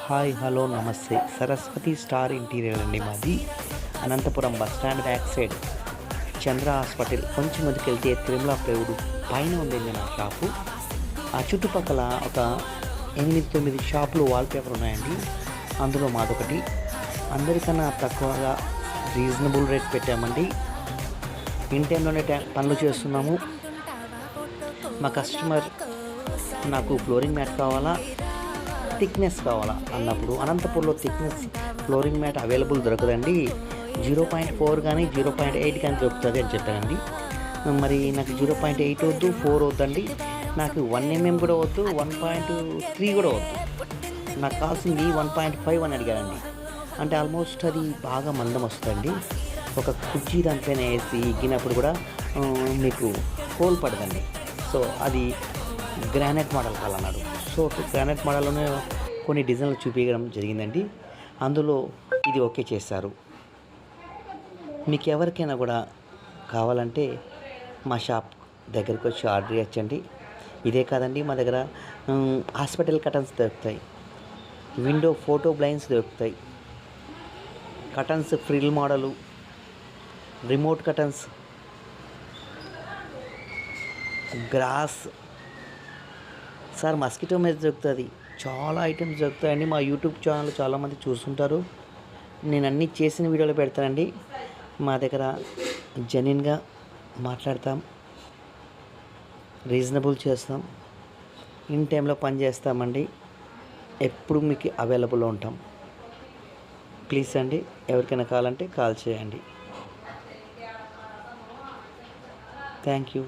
Hi hello నమస్తే. Saraswati star interior అండి మాది. Anantapuram bus stand back side Chandra hospital కొంచెం ముందుకెళ్తే తిరుమల ప్లైవుడ్ పైన ఉందండి నా షాపు. ఆ చుట్టుపక్కల ఒక 8-9 షాపులు వాల్పేపర్ ఉన్నాయండి. అందులో మాదొకటి. అందరికన్నా తక్కువగా రీజనబుల్ రేట్ పెట్టామండి. ఇన్ టైంలోనే పనులు చేస్తున్నాము. మా కస్టమర్ నాకు ఫ్లోరింగ్ మ్యాట్ కావాలా, థిక్నెస్ కావాలా అన్నప్పుడు అనంతపూర్లో థిక్నెస్ ఫ్లోరింగ్ మ్యాట్ అవైలబుల్ దొరకదండి. 0.4 కానీ 0.8 కానీ దొరుకుతుంది అని చెప్పానండి. మరి నాకు 0.8 వద్దు, 4 వద్దండి. నాకు 1 mm కూడా వద్దు, 1.3 కూడా వద్దు. నాకు కావాల్సింది 1.5 అని అడిగానండి. అంటే ఆల్మోస్ట్ అది బాగా మందం వస్తుందండి. ఒక కుర్చీ దానిపైన వేసి ఎక్కినప్పుడు కూడా మీకు హోల్ పడదండి. సో అది గ్రానైట్ మోడల్ కావాలన్నాడు. సో గ్రానైట్ మోడల్లోనే కొన్ని డిజైన్లు చూపించడం జరిగిందండి. అందులో ఇది ఓకే చేశారు. మీకు ఎవరికైనా కూడా కావాలంటే మా షాప్ దగ్గరికి వచ్చి ఆర్డర్ ఇచ్చండి. ఇదే కాదండి, మా దగ్గర హాస్పిటల్ కటన్స్ దొరుకుతాయి, విండో ఫోటో బ్లైండ్స్ దొరుకుతాయి, కటన్స్ ఫ్రిల్ మోడలు, remote curtains, grass sir mosquito మీద దొరుకుతుంది. చాలా ఐటమ్స్ దొరుకుతాయండి. మా యూట్యూబ్ ఛానల్ చాలామంది చూస్తుంటారు. నేను అన్నీ చేసిన వీడియోలు పెడతానండి. మా దగ్గర జెన్యూన్గా మాట్లాడతాం, రీజనబుల్ చేస్తాం, ఇన్ టైంలో పని చేస్తామండి. ఎప్పుడు మీకు అవైలబుల్లో ఉంటాం. ప్లీజ్ అండి, ఎవరికైనా కావాలంటే కాల్ చేయండి. Thank you.